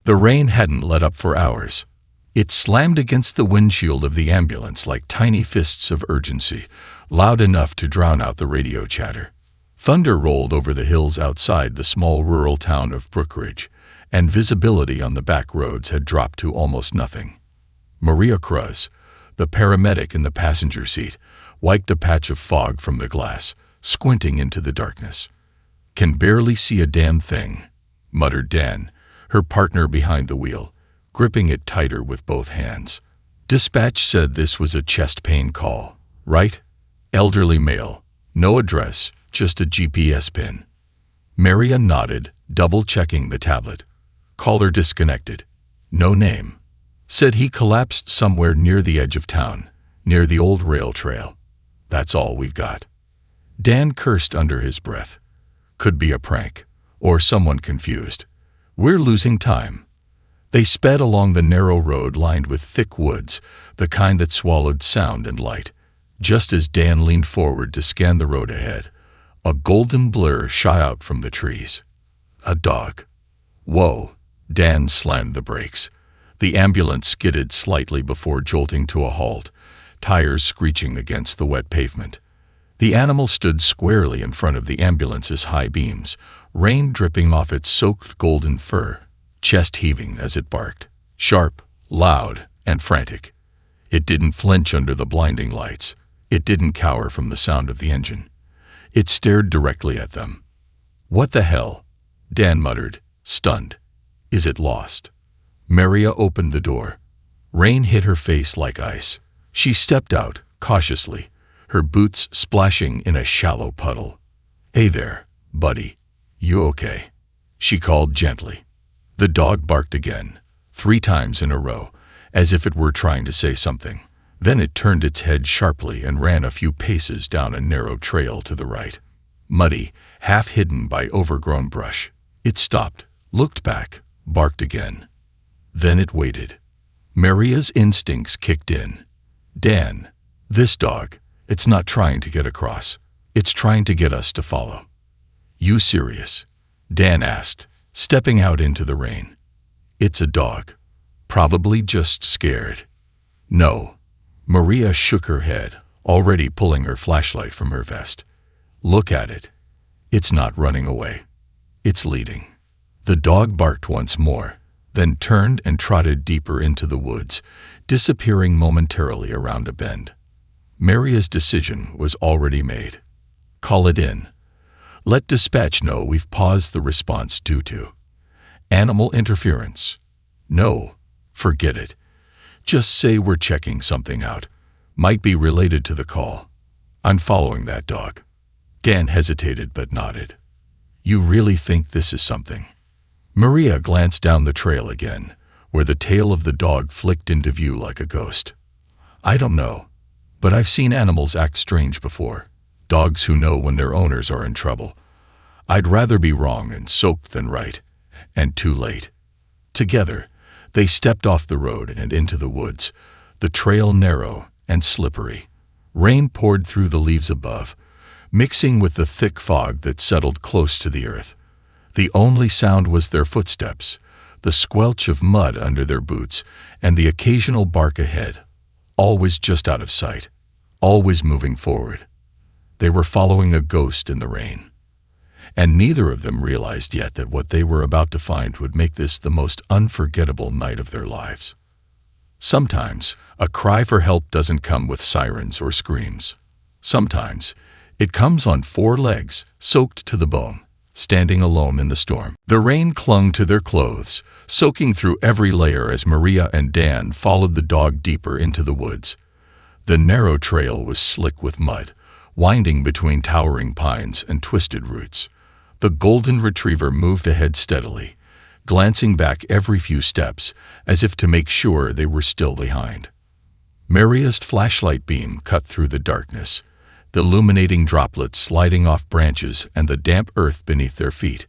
The rain hadn't let up for hours. It slammed against the windshield of the ambulance like tiny fists of urgency, loud enough to drown out the radio chatter. Thunder rolled over the hills outside the small rural town of Brookridge, and visibility on the back roads had dropped to almost nothing. Maria Cruz, the paramedic in the passenger seat, wiped a patch of fog from the glass, squinting into the darkness. "Can barely see a damn thing," muttered Dan, her partner behind the wheel, gripping it tighter with both hands. "Dispatch said this was a chest pain call, right? Elderly male, no address, just a GPS pin." Maria nodded, double-checking the tablet. "Caller disconnected. No name. Said he collapsed somewhere near the edge of town, near the old rail trail. That's all we've got." Dan cursed under his breath. Could be a prank, or someone confused. "We're losing time." They sped along the narrow road lined with thick woods, the kind that swallowed sound and light. Just as Dan leaned forward to scan the road ahead, a golden blur shot out from the trees. A dog. "Whoa!" Dan slammed the brakes. The ambulance skidded slightly before jolting to a halt, tires screeching against the wet pavement. The animal stood squarely in front of the ambulance's high beams, rain dripping off its soaked golden fur, chest heaving as it barked, sharp, loud, and frantic. It didn't flinch under the blinding lights. It didn't cower from the sound of the engine. It stared directly at them. "What the hell?" Dan muttered, stunned. "Is it lost?" Maria opened the door. Rain hit her face like ice. She stepped out, cautiously, her boots splashing in a shallow puddle. "Hey there, buddy. You okay?" she called gently. The dog barked again, 3 times in a row, as if it were trying to say something. Then it turned its head sharply and ran a few paces down a narrow trail to the right. Muddy, half hidden by overgrown brush. It stopped, looked back, barked again. Then it waited. Maria's instincts kicked in. "Dan, this dog, it's not trying to get across. It's trying to get us to follow." "You serious?" Dan asked, stepping out into the rain. "It's a dog. Probably just scared." "No." Maria shook her head, already pulling her flashlight from her vest. "Look at it. It's not running away. It's leading." The dog barked once more, then turned and trotted deeper into the woods, disappearing momentarily around a bend. Maria's decision was already made. Call it in. Let dispatch know we've paused the response due to animal interference. No, forget it. Just say we're checking something out. Might be related to the call. I'm following that dog. Dan hesitated but nodded. You really think this is something? Maria glanced down the trail again, where the tail of the dog flicked into view like a ghost. I don't know, but I've seen animals act strange before. Dogs who know when their owners are in trouble. I'd rather be wrong and soaked than right, and too late. Together, they stepped off the road and into the woods, the trail narrow and slippery. Rain poured through the leaves above, mixing with the thick fog that settled close to the earth. The only sound was their footsteps, the squelch of mud under their boots, and the occasional bark ahead, always just out of sight, always moving forward. They were following a ghost in the rain. And neither of them realized yet that what they were about to find would make this the most unforgettable night of their lives. Sometimes, a cry for help doesn't come with sirens or screams. Sometimes, it comes on 4 legs, soaked to the bone, standing alone in the storm. The rain clung to their clothes, soaking through every layer as Maria and Dan followed the dog deeper into the woods. The narrow trail was slick with mud, winding between towering pines and twisted roots. The golden retriever moved ahead steadily, glancing back every few steps as if to make sure they were still behind. Maria's flashlight beam cut through the darkness, the illuminating droplets sliding off branches and the damp earth beneath their feet.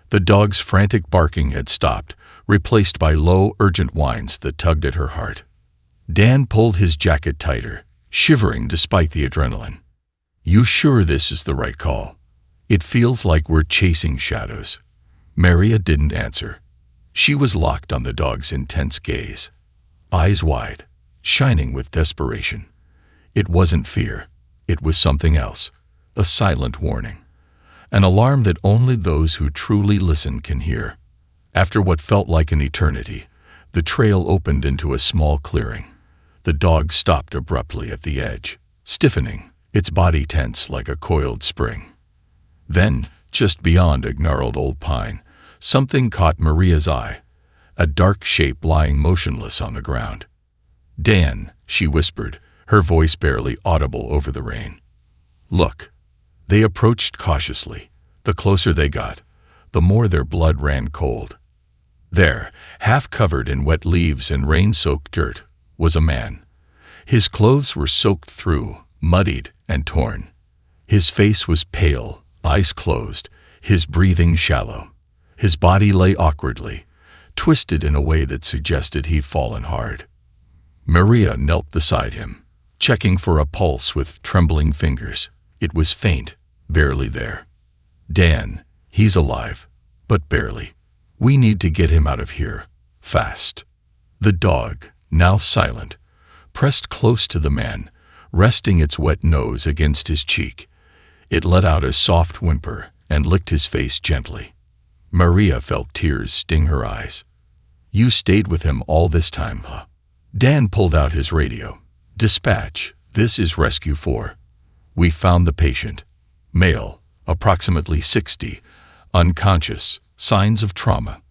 The dog's frantic barking had stopped, replaced by low, urgent whines that tugged at her heart. Dan pulled his jacket tighter, shivering despite the adrenaline. You sure this is the right call? It feels like we're chasing shadows. Maria didn't answer. She was locked on the dog's intense gaze, eyes wide, shining with desperation. It wasn't fear. It was something else, a silent warning, an alarm that only those who truly listen can hear. After what felt like an eternity, the trail opened into a small clearing. The dog stopped abruptly at the edge, stiffening, its body tense like a coiled spring. Then, just beyond a gnarled old pine, something caught Maria's eye, a dark shape lying motionless on the ground. "Dan," she whispered, her voice barely audible over the rain. "Look." They approached cautiously. The closer they got, the more their blood ran cold. There, half covered in wet leaves and rain-soaked dirt, was a man. His clothes were soaked through, muddied and torn. His face was pale, eyes closed, his breathing shallow. His body lay awkwardly, twisted in a way that suggested he'd fallen hard. Maria knelt beside him, checking for a pulse with trembling fingers. It was faint, barely there. "Dan, he's alive, but barely. We need to get him out of here, fast." The dog, now silent, pressed close to the man, resting its wet nose against his cheek. It let out a soft whimper and licked his face gently. Maria felt tears sting her eyes. "You stayed with him all this time, huh?" Dan pulled out his radio. "Dispatch, this is Rescue 4. We found the patient. Male, approximately 60, unconscious, signs of trauma.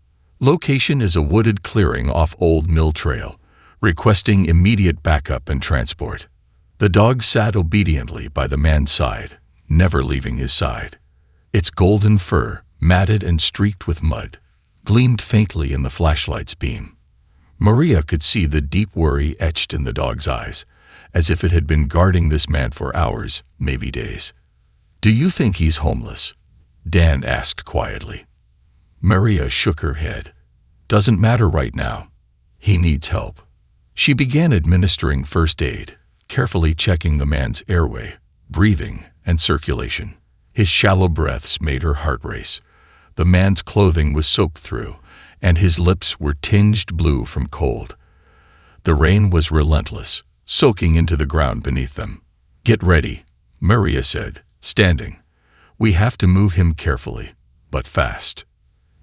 Location is a wooded clearing off Old Mill Trail, requesting immediate backup and transport." The dog sat obediently by the man's side, never leaving his side. Its golden fur, matted and streaked with mud, gleamed faintly in the flashlight's beam. Maria could see the deep worry etched in the dog's eyes, as if it had been guarding this man for hours, maybe days. "Do you think he's homeless?" Dan asked quietly. Maria shook her head. "Doesn't matter right now. He needs help." She began administering first aid, carefully checking the man's airway, breathing, and circulation. His shallow breaths made her heart race. The man's clothing was soaked through, and his lips were tinged blue from cold. The rain was relentless, soaking into the ground beneath them. "Get ready," Maria said, standing. "We have to move him carefully, but fast."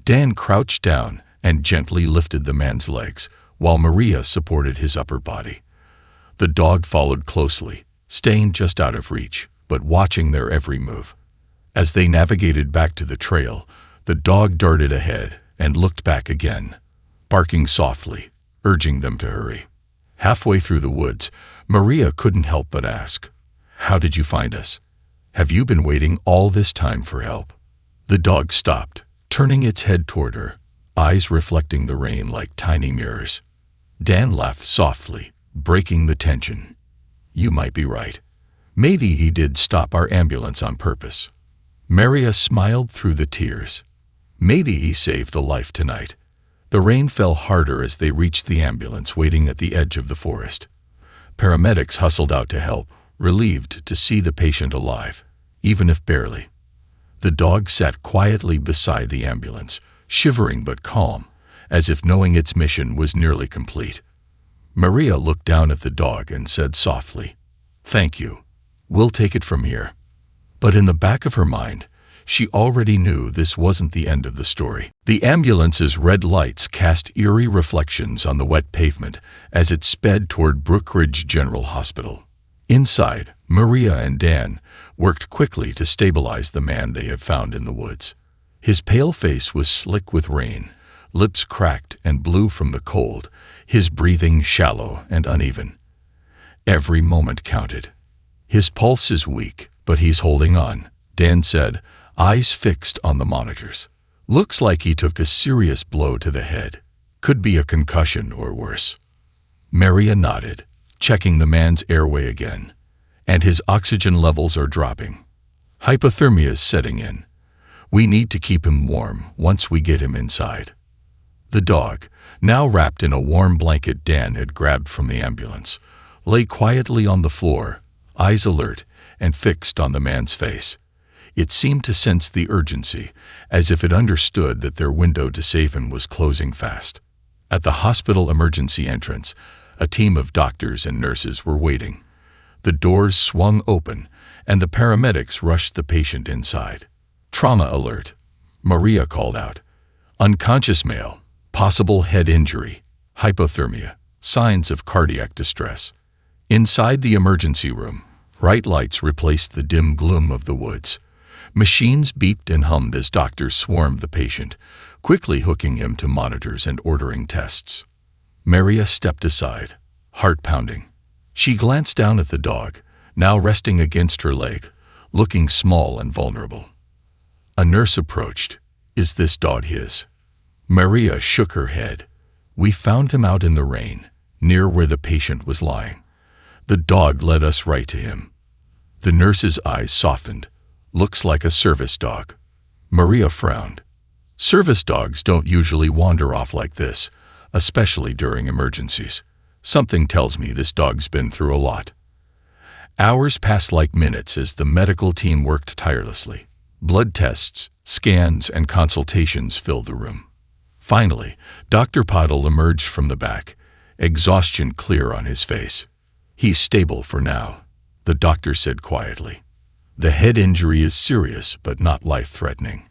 Dan crouched down and gently lifted the man's legs, while Maria supported his upper body. The dog followed closely, staying just out of reach, but watching their every move. As they navigated back to the trail, the dog darted ahead and looked back again, barking softly, urging them to hurry. Halfway through the woods, Maria couldn't help but ask, "How did you find us? Have you been waiting all this time for help?" The dog stopped, turning its head toward her, eyes reflecting the rain like tiny mirrors. Dan laughed softly, breaking the tension. "You might be right. Maybe he did stop our ambulance on purpose." Maria smiled through the tears. "Maybe he saved a life tonight." The rain fell harder as they reached the ambulance waiting at the edge of the forest. Paramedics hustled out to help, relieved to see the patient alive, even if barely. The dog sat quietly beside the ambulance, shivering but calm, as if knowing its mission was nearly complete. Maria looked down at the dog and said softly, "Thank you. We'll take it from here." But in the back of her mind, she already knew this wasn't the end of the story. The ambulance's red lights cast eerie reflections on the wet pavement as it sped toward Brookridge General Hospital. Inside, Maria and Dan worked quickly to stabilize the man they had found in the woods. His pale face was slick with rain, lips cracked and blue from the cold, his breathing shallow and uneven. Every moment counted. "His pulse is weak, but he's holding on," Dan said, eyes fixed on the monitors. "Looks like he took a serious blow to the head. Could be a concussion or worse." Maria nodded, checking the man's airway again. "And his oxygen levels are dropping. Hypothermia is setting in. We need to keep him warm once we get him inside." The dog, now wrapped in a warm blanket Dan had grabbed from the ambulance, lay quietly on the floor, eyes alert and fixed on the man's face. It seemed to sense the urgency, as if it understood that their window to save him was closing fast. At the hospital emergency entrance, a team of doctors and nurses were waiting. The doors swung open, and the paramedics rushed the patient inside. "Trauma alert," Maria called out. "Unconscious male, possible head injury, hypothermia, signs of cardiac distress." Inside the emergency room, bright lights replaced the dim gloom of the woods. Machines beeped and hummed as doctors swarmed the patient, quickly hooking him to monitors and ordering tests. Maria stepped aside, heart pounding. She glanced down at the dog, now resting against her leg, looking small and vulnerable. A nurse approached. "Is this dog his?" Maria shook her head. "We found him out in the rain, near where the patient was lying. The dog led us right to him." The nurse's eyes softened. "Looks like a service dog." Maria frowned. Service dogs don't usually wander off like this, especially during emergencies. Something tells me this dog's been through a lot. Hours passed like minutes as the medical team worked tirelessly. Blood tests, scans, and consultations filled the room. Finally, Dr. Pottle emerged from the back, exhaustion clear on his face. "He's stable for now," the doctor said quietly. "The head injury is serious but not life-threatening.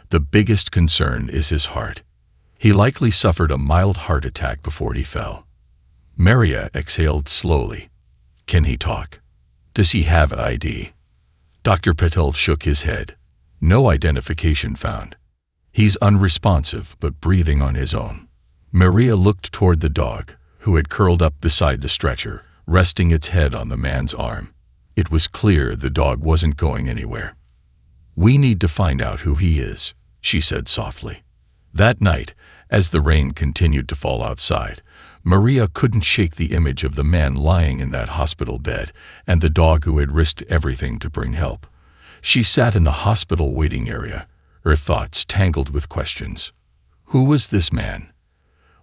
The biggest concern is his heart. He likely suffered a mild heart attack before he fell." Maria exhaled slowly. "Can he talk? Does he have ID?" Dr. Patel shook his head. "No identification found. He's unresponsive but breathing on his own." Maria looked toward the dog, who had curled up beside the stretcher, resting its head on the man's arm. It was clear the dog wasn't going anywhere. "We need to find out who he is," she said softly. That night, as the rain continued to fall outside, Maria couldn't shake the image of the man lying in that hospital bed and the dog who had risked everything to bring help. She sat in the hospital waiting area, her thoughts tangled with questions. Who was this man?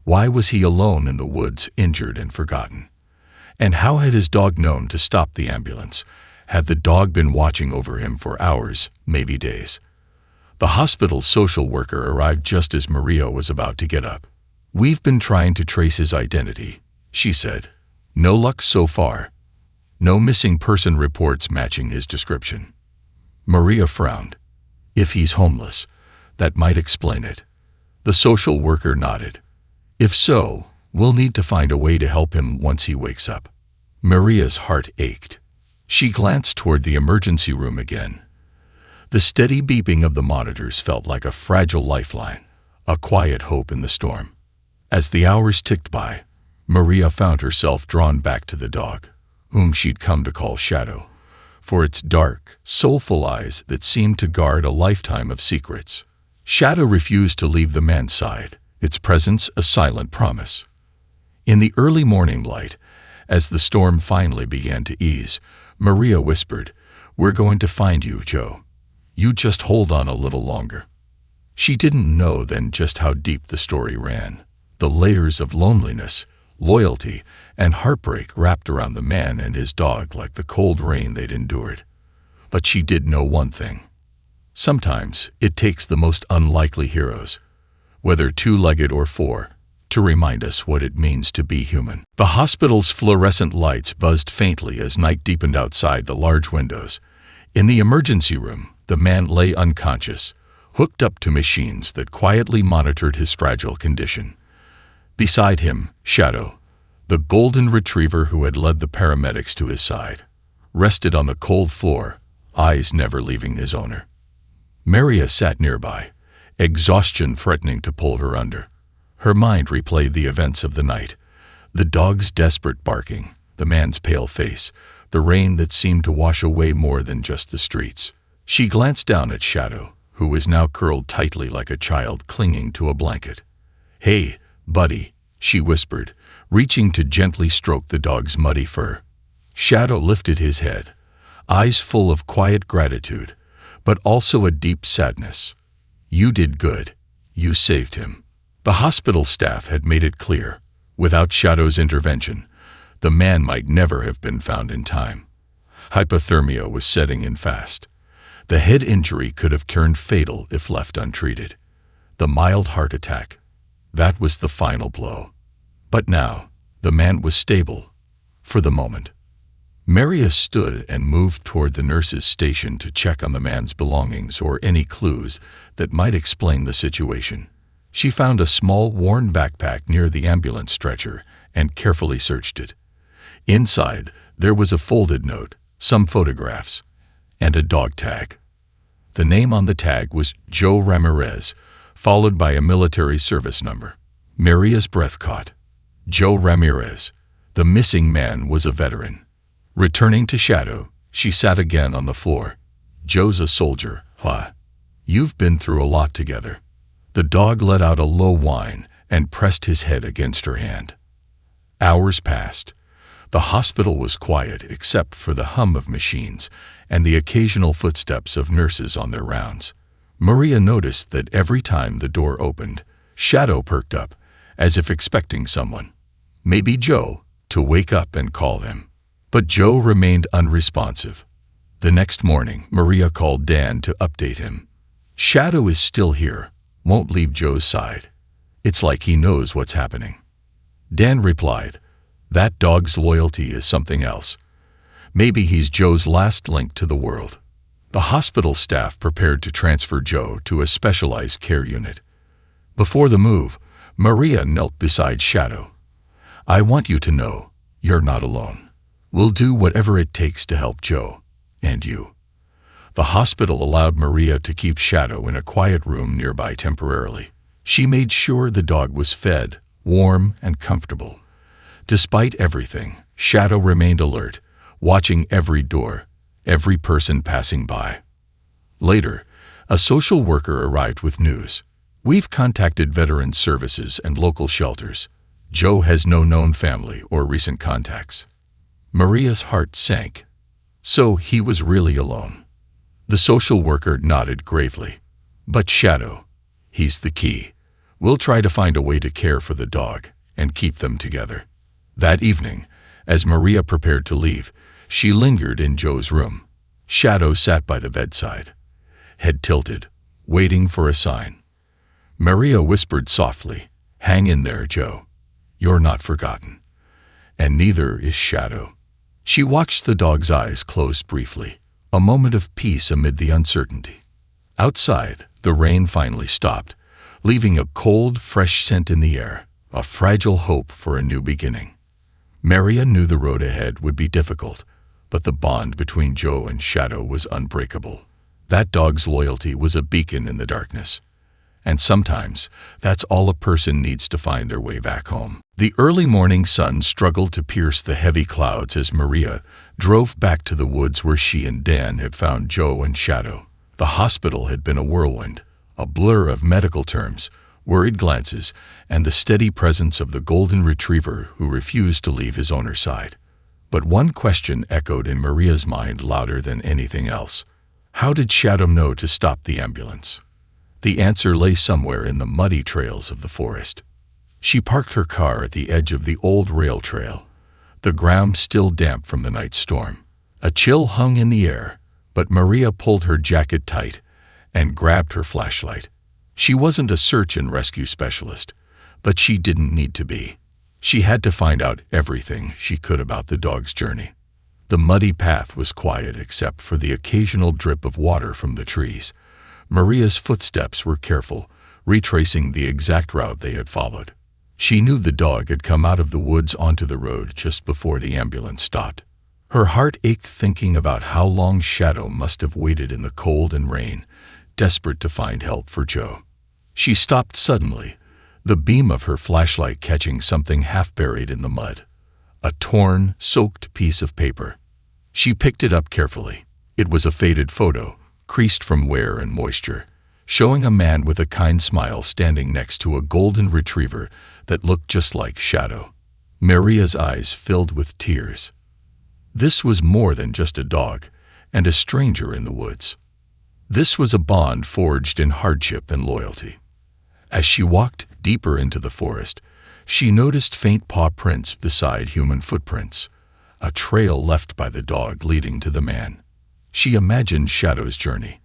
Why was he alone in the woods, injured and forgotten? And how had his dog known to stop the ambulance? Had the dog been watching over him for hours, maybe days? The hospital's social worker arrived just as Maria was about to get up. "We've been trying to trace his identity," she said. "No luck so far. No missing person reports matching his description." Maria frowned. "If he's homeless, that might explain it." The social worker nodded. "If so, we'll need to find a way to help him once he wakes up." Maria's heart ached. She glanced toward the emergency room again. The steady beeping of the monitors felt like a fragile lifeline, a quiet hope in the storm. As the hours ticked by, Maria found herself drawn back to the dog, whom she'd come to call Shadow, for its dark, soulful eyes that seemed to guard a lifetime of secrets. Shadow refused to leave the man's side, its presence a silent promise. In the early morning light, as the storm finally began to ease, Maria whispered, "We're going to find you, Joe. You just hold on a little longer." She didn't know then just how deep the story ran. The layers of loneliness, loyalty, and heartbreak wrapped around the man and his dog like the cold rain they'd endured. But she did know one thing. Sometimes it takes the most unlikely heroes, whether two-legged or four, to remind us what it means to be human. The hospital's fluorescent lights buzzed faintly as night deepened outside the large windows. In the emergency room, the man lay unconscious, hooked up to machines that quietly monitored his fragile condition. Beside him, Shadow, the golden retriever who had led the paramedics to his side, rested on the cold floor, eyes never leaving his owner. Maria sat nearby, exhaustion threatening to pull her under. Her mind replayed the events of the night, the dog's desperate barking, the man's pale face, the rain that seemed to wash away more than just the streets. She glanced down at Shadow, who was now curled tightly like a child clinging to a blanket. "Hey, buddy," she whispered, reaching to gently stroke the dog's muddy fur. Shadow lifted his head, eyes full of quiet gratitude, but also a deep sadness. "You did good. You saved him." The hospital staff had made it clear, without Shadow's intervention, the man might never have been found in time. Hypothermia was setting in fast. The head injury could have turned fatal if left untreated. The mild heart attack, that was the final blow. But now, the man was stable, for the moment. Maria stood and moved toward the nurse's station to check on the man's belongings or any clues that might explain the situation. She found a small, worn backpack near the ambulance stretcher and carefully searched it. Inside, there was a folded note, some photographs, and a dog tag. The name on the tag was Joe Ramirez, followed by a military service number. Maria's breath caught. Joe Ramirez. The missing man was a veteran. Returning to Shadow, she sat again on the floor. Joe's a soldier, huh? You've been through a lot together. The dog let out a low whine and pressed his head against her hand. Hours passed. The hospital was quiet except for the hum of machines and the occasional footsteps of nurses on their rounds. Maria noticed that every time the door opened, Shadow perked up, as if expecting someone, maybe Joe, to wake up and call them. But Joe remained unresponsive. The next morning, Maria called Dan to update him. Shadow is still here, won't leave Joe's side. It's like he knows what's happening. Dan replied, that dog's loyalty is something else. Maybe he's Joe's last link to the world. The hospital staff prepared to transfer Joe to a specialized care unit. Before the move, Maria knelt beside Shadow. I want you to know, you're not alone. We'll do whatever it takes to help Joe, and you. The hospital allowed Maria to keep Shadow in a quiet room nearby temporarily. She made sure the dog was fed, warm, and comfortable. Despite everything, Shadow remained alert, watching every door, every person passing by. Later, a social worker arrived with news. We've contacted Veterans Services and local shelters. Joe has no known family or recent contacts. Maria's heart sank. So he was really alone. The social worker nodded gravely. But Shadow, he's the key. We'll try to find a way to care for the dog and keep them together. That evening, as Maria prepared to leave, she lingered in Joe's room. Shadow sat by the bedside, head tilted, waiting for a sign. Maria whispered softly, hang in there, Joe. You're not forgotten. And neither is Shadow. She watched the dog's eyes close briefly, a moment of peace amid the uncertainty. Outside, the rain finally stopped, leaving a cold, fresh scent in the air, a fragile hope for a new beginning. Maria knew the road ahead would be difficult, but the bond between Joe and Shadow was unbreakable. That dog's loyalty was a beacon in the darkness. And sometimes, that's all a person needs to find their way back home. The early morning sun struggled to pierce the heavy clouds as Maria drove back to the woods where she and Dan had found Joe and Shadow. The hospital had been a whirlwind, a blur of medical terms, worried glances, and the steady presence of the golden retriever who refused to leave his owner's side. But one question echoed in Maria's mind louder than anything else. How did Shadow know to stop the ambulance? The answer lay somewhere in the muddy trails of the forest. She parked her car at the edge of the old rail trail, the ground still damp from the night storm. A chill hung in the air, but Maria pulled her jacket tight and grabbed her flashlight. She wasn't a search and rescue specialist, but she didn't need to be. She had to find out everything she could about the dog's journey. The muddy path was quiet except for the occasional drip of water from the trees. Maria's footsteps were careful, retracing the exact route they had followed. She knew the dog had come out of the woods onto the road just before the ambulance stopped. Her heart ached thinking about how long Shadow must have waited in the cold and rain, desperate to find help for Joe. She stopped suddenly, the beam of her flashlight catching something half buried in the mud. A torn, soaked piece of paper. She picked it up carefully. It was a faded photo, creased from wear and moisture, showing a man with a kind smile standing next to a golden retriever that looked just like Shadow. Maria's eyes filled with tears. This was more than just a dog and a stranger in the woods. This was a bond forged in hardship and loyalty. As she walked deeper into the forest, she noticed faint paw prints beside human footprints, a trail left by the dog leading to the man. She imagined Shadow's journey,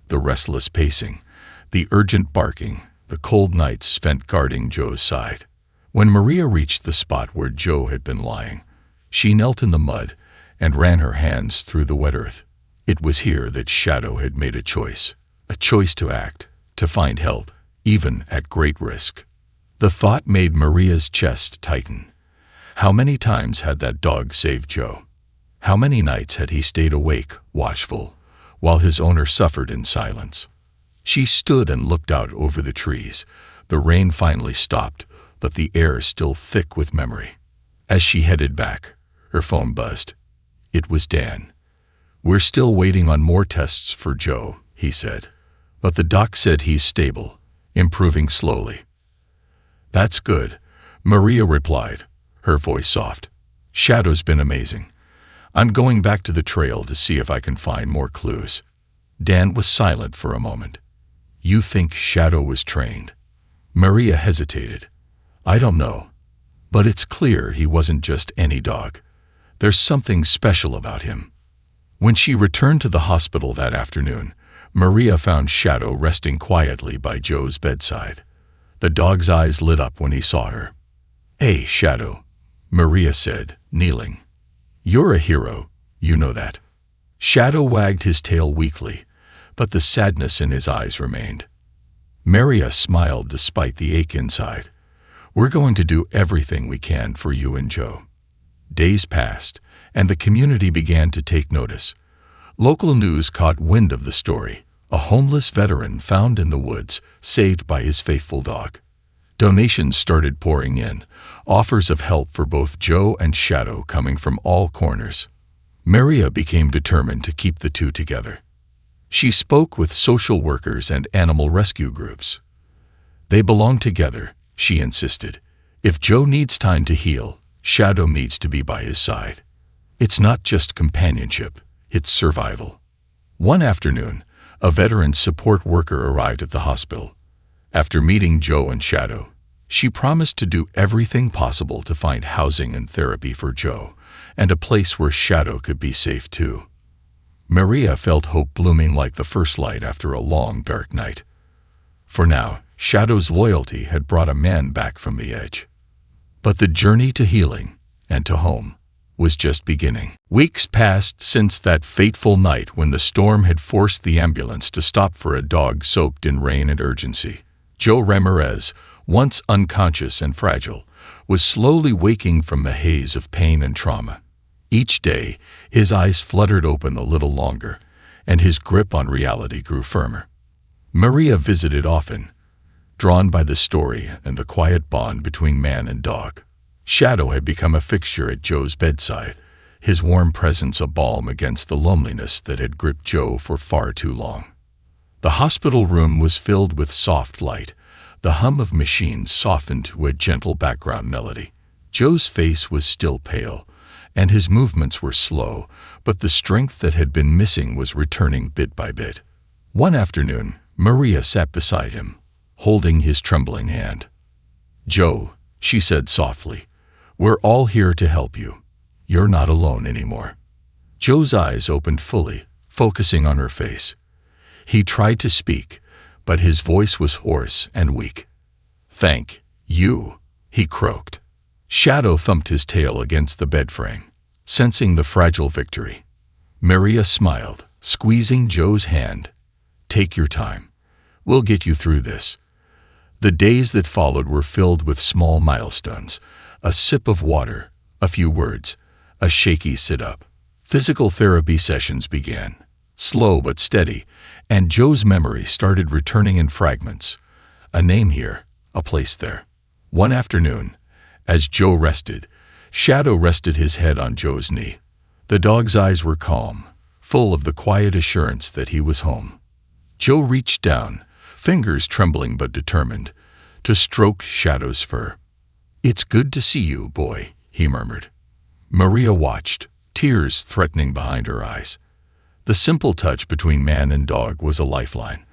the restless pacing, the urgent barking, the cold nights spent guarding Joe's side. When Maria reached the spot where Joe had been lying, she knelt in the mud and ran her hands through the wet earth. It was here that Shadow had made a choice to act, to find help, even at great risk. The thought made Maria's chest tighten. How many times had that dog saved Joe? How many nights had he stayed awake, watchful, while his owner suffered in silence? She stood and looked out over the trees. The rain finally stopped, but the air still thick with memory. As she headed back, her phone buzzed. It was Dan. "We're still waiting on more tests for Joe," he said. "But the doc said he's stable, improving slowly." "That's good," Maria replied, her voice soft. "Shadow's been amazing. I'm going back to the trail to see if I can find more clues." Dan was silent for a moment. "You think Shadow was trained?" Maria hesitated. "I don't know. But it's clear he wasn't just any dog. There's something special about him." When she returned to the hospital that afternoon, Maria found Shadow resting quietly by Joe's bedside. The dog's eyes lit up when he saw her. "Hey, Shadow," Maria said, kneeling. "You're a hero, you know that." Shadow wagged his tail weakly, but the sadness in his eyes remained. Maria smiled despite the ache inside. "We're going to do everything we can for you and Joe." Days passed, and the community began to take notice. Local news caught wind of the story: a homeless veteran found in the woods, saved by his faithful dog. Donations started pouring in, offers of help for both Joe and Shadow coming from all corners. Maria became determined to keep the two together. She spoke with social workers and animal rescue groups. They belong together, she insisted. If Joe needs time to heal, Shadow needs to be by his side. It's not just companionship, it's survival. One afternoon, a veteran support worker arrived at the hospital. After meeting Joe and Shadow, she promised to do everything possible to find housing and therapy for Joe, and a place where Shadow could be safe too. Maria felt hope blooming like the first light after a long, dark night. For now, Shadow's loyalty had brought a man back from the edge. But the journey to healing and to home was just beginning. Weeks passed since that fateful night when the storm had forced the ambulance to stop for a dog soaked in rain and urgency. Joe Ramirez, once unconscious and fragile, was slowly waking from the haze of pain and trauma. Each day, his eyes fluttered open a little longer, and his grip on reality grew firmer. Maria visited often, drawn by the story and the quiet bond between man and dog. Shadow had become a fixture at Joe's bedside, his warm presence a balm against the loneliness that had gripped Joe for far too long. The hospital room was filled with soft light. The hum of machines softened to a gentle background melody. Joe's face was still pale, and his movements were slow, but the strength that had been missing was returning bit by bit. One afternoon, Maria sat beside him, holding his trembling hand. "Joe," she said softly, "we're all here to help you. You're not alone anymore." Joe's eyes opened fully, focusing on her face. He tried to speak, but his voice was hoarse and weak. "Thank you," he croaked. Shadow thumped his tail against the bed frame, sensing the fragile victory. Maria smiled, squeezing Joe's hand. "Take your time. We'll get you through this." The days that followed were filled with small milestones: a sip of water, a few words, a shaky sit-up. Physical therapy sessions began, slow but steady, and Joe's memory started returning in fragments. A name here, a place there. One afternoon, as Joe rested, Shadow rested his head on Joe's knee. The dog's eyes were calm, full of the quiet assurance that he was home. Joe reached down, fingers trembling but determined, to stroke Shadow's fur. "It's good to see you, boy," he murmured. Maria watched, tears threatening behind her eyes. The simple touch between man and dog was a lifeline,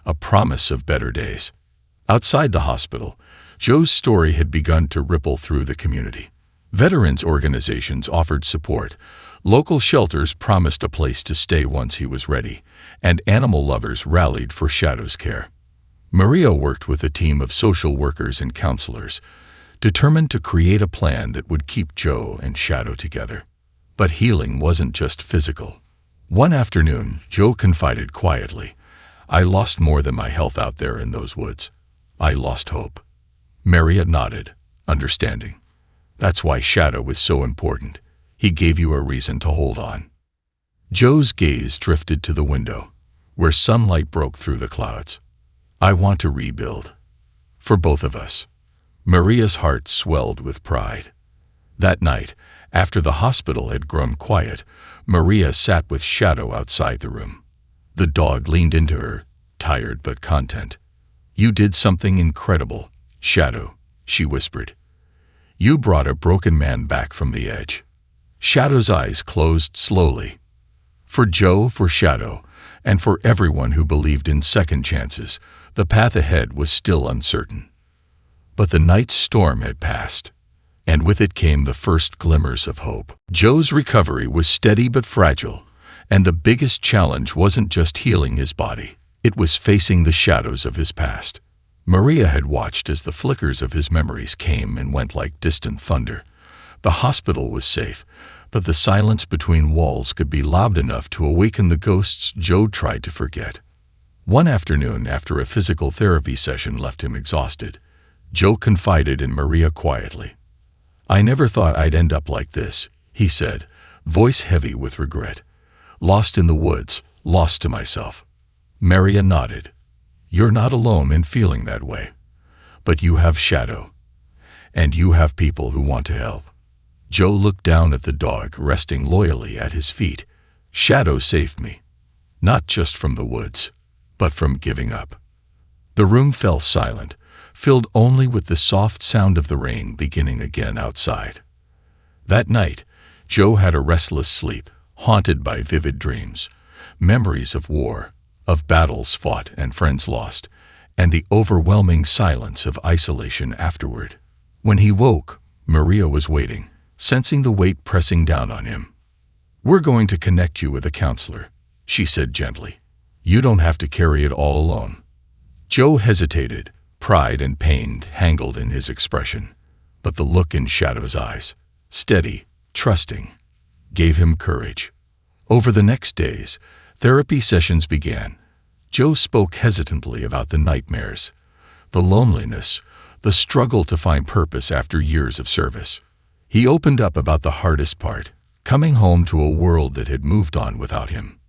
a promise of better days. Outside the hospital, Joe's story had begun to ripple through the community. Veterans organizations offered support, local shelters promised a place to stay once he was ready, and animal lovers rallied for Shadow's care. Maria worked with a team of social workers and counselors, determined to create a plan that would keep Joe and Shadow together. But healing wasn't just physical. One afternoon, Joe confided quietly, "I lost more than my health out there in those woods. I lost hope." Maria nodded, understanding. "That's why Shadow was so important. He gave you a reason to hold on." Joe's gaze drifted to the window, where sunlight broke through the clouds. "I want to rebuild. For both of us." Maria's heart swelled with pride. That night, after the hospital had grown quiet, Maria sat with Shadow outside the room. The dog leaned into her, tired but content. "You did something incredible, Shadow," she whispered. "You brought a broken man back from the edge." Shadow's eyes closed slowly. For Joe, for Shadow, and for everyone who believed in second chances, the path ahead was still uncertain. But the night's storm had passed, and with it came the first glimmers of hope. Joe's recovery was steady but fragile, and the biggest challenge wasn't just healing his body, it was facing the shadows of his past. Maria had watched as the flickers of his memories came and went like distant thunder. The hospital was safe, but the silence between walls could be loud enough to awaken the ghosts Joe tried to forget. One afternoon, after a physical therapy session left him exhausted, Joe confided in Maria quietly. "I never thought I'd end up like this," he said, voice heavy with regret. "Lost in the woods, lost to myself." Maria nodded. "You're not alone in feeling that way. But you have Shadow, and you have people who want to help." Joe looked down at the dog resting loyally at his feet. "Shadow saved me, not just from the woods, but from giving up." The room fell silent, filled only with the soft sound of the rain beginning again outside. That night, Joe had a restless sleep, haunted by vivid dreams, memories of war, of battles fought and friends lost, and the overwhelming silence of isolation afterward. When he woke, Maria was waiting, sensing the weight pressing down on him. "We're going to connect you with a counselor," she said gently. "You don't have to carry it all alone." Joe hesitated, pride and pain tangled in his expression, but the look in Shadow's eyes, steady, trusting, gave him courage. Over the next days, therapy sessions began. Joe spoke hesitantly about the nightmares, the loneliness, the struggle to find purpose after years of service. He opened up about the hardest part, coming home to a world that had moved on without him.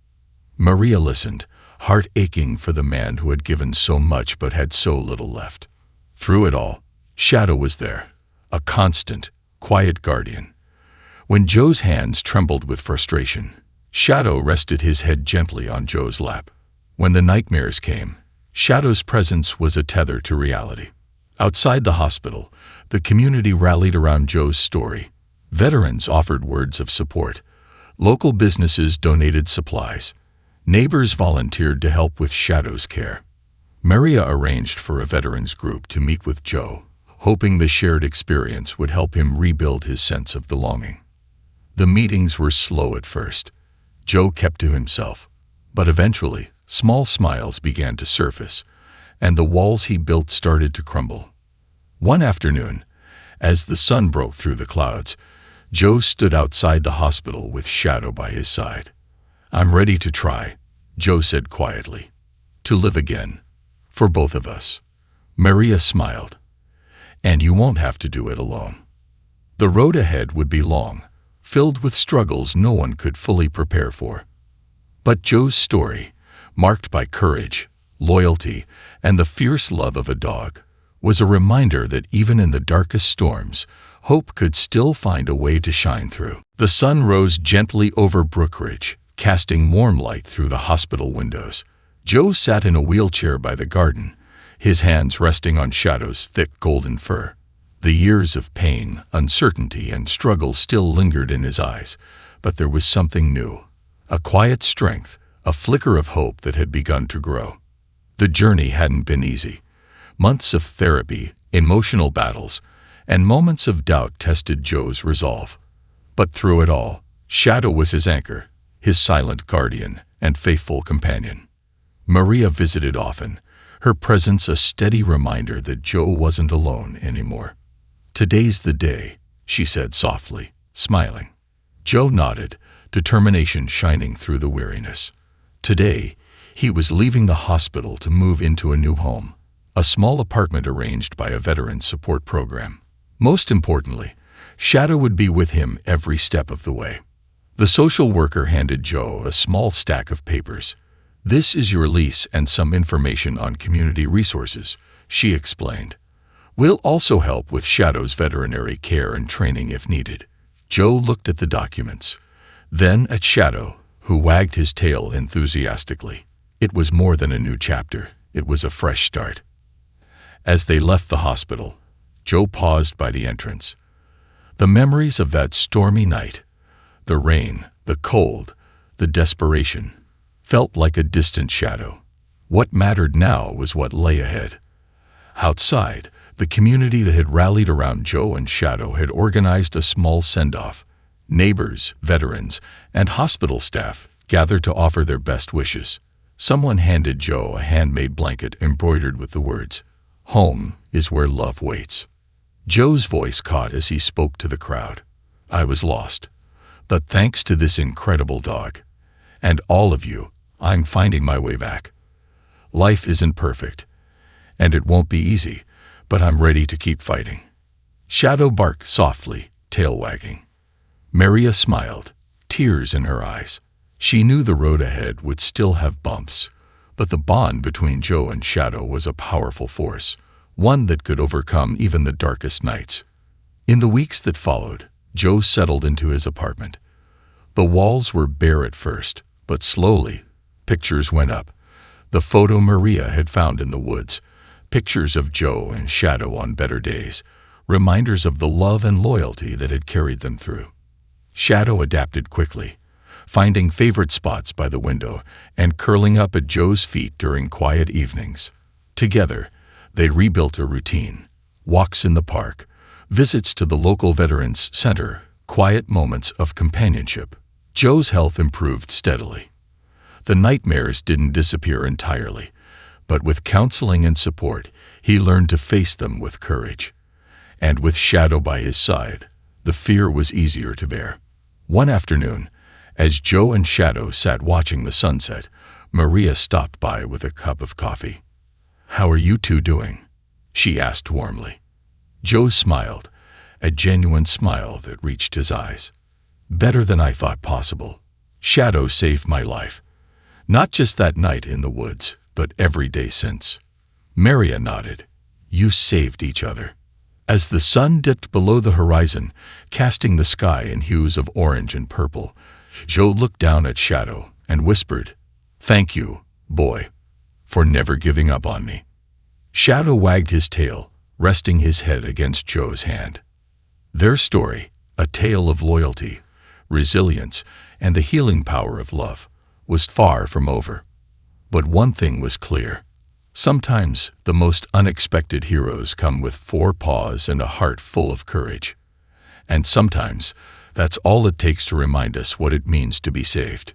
Maria listened, heart aching for the man who had given so much but had so little left. Through it all, Shadow was there, a constant, quiet guardian. When Joe's hands trembled with frustration, Shadow rested his head gently on Joe's lap. When the nightmares came, Shadow's presence was a tether to reality. Outside the hospital, the community rallied around Joe's story. Veterans offered words of support. Local businesses donated supplies. Neighbors volunteered to help with Shadow's care. Maria arranged for a veterans group to meet with Joe, hoping the shared experience would help him rebuild his sense of belonging. The meetings were slow at first. Joe kept to himself, but eventually, small smiles began to surface, and the walls he built started to crumble. One afternoon, as the sun broke through the clouds, Joe stood outside the hospital with Shadow by his side. "I'm ready to try," Joe said quietly. "To live again. For both of us." Maria smiled. "And you won't have to do it alone." The road ahead would be long, filled with struggles no one could fully prepare for. But Joe's story, marked by courage, loyalty, and the fierce love of a dog, was a reminder that even in the darkest storms, hope could still find a way to shine through. The sun rose gently over Brookridge, casting warm light through the hospital windows. Joe sat in a wheelchair by the garden, his hands resting on Shadow's thick golden fur. The years of pain, uncertainty, and struggle still lingered in his eyes, but there was something new, a quiet strength, a flicker of hope that had begun to grow. The journey hadn't been easy. Months of therapy, emotional battles, and moments of doubt tested Joe's resolve. But through it all, Shadow was his anchor, his silent guardian and faithful companion. Maria visited often, her presence a steady reminder that Joe wasn't alone anymore. "Today's the day," she said softly, smiling. Joe nodded, determination shining through the weariness. Today, he was leaving the hospital to move into a new home, a small apartment arranged by a veteran support program. Most importantly, Shadow would be with him every step of the way. The social worker handed Joe a small stack of papers. "This is your lease and some information on community resources," she explained. "We'll also help with Shadow's veterinary care and training if needed." Joe looked at the documents, then at Shadow, who wagged his tail enthusiastically. It was more than a new chapter, it was a fresh start. As they left the hospital, Joe paused by the entrance. The memories of that stormy night, the rain, the cold, the desperation, felt like a distant shadow. What mattered now was what lay ahead. Outside, the community that had rallied around Joe and Shadow had organized a small send-off. Neighbors, veterans, and hospital staff gathered to offer their best wishes. Someone handed Joe a handmade blanket embroidered with the words, "Home is where love waits." Joe's voice caught as he spoke to the crowd. "I was lost, but thanks to this incredible dog, and all of you, I'm finding my way back. Life isn't perfect, and it won't be easy, but I'm ready to keep fighting." Shadow barked softly, tail wagging. Maria smiled, tears in her eyes. She knew the road ahead would still have bumps, but the bond between Joe and Shadow was a powerful force, one that could overcome even the darkest nights. In the weeks that followed, Joe settled into his apartment. The walls were bare at first, but slowly, pictures went up. The photo Maria had found in the woods, pictures of Joe and Shadow on better days, reminders of the love and loyalty that had carried them through. Shadow adapted quickly, finding favorite spots by the window and curling up at Joe's feet during quiet evenings. Together, they rebuilt a routine: walks in the park, visits to the local Veterans Center, quiet moments of companionship. Joe's health improved steadily. The nightmares didn't disappear entirely, but with counseling and support, he learned to face them with courage. And with Shadow by his side, the fear was easier to bear. One afternoon, as Joe and Shadow sat watching the sunset, Maria stopped by with a cup of coffee. "How are you two doing?" she asked warmly. Joe smiled, a genuine smile that reached his eyes. "Better than I thought possible. Shadow saved my life. Not just that night in the woods, but every day since." Maria nodded. "You saved each other." As the sun dipped below the horizon, casting the sky in hues of orange and purple, Joe looked down at Shadow and whispered, "Thank you, boy, for never giving up on me." Shadow wagged his tail, resting his head against Joe's hand. Their story, a tale of loyalty, resilience, and the healing power of love, was far from over. But one thing was clear. Sometimes the most unexpected heroes come with 4 paws and a heart full of courage. And sometimes that's all it takes to remind us what it means to be saved.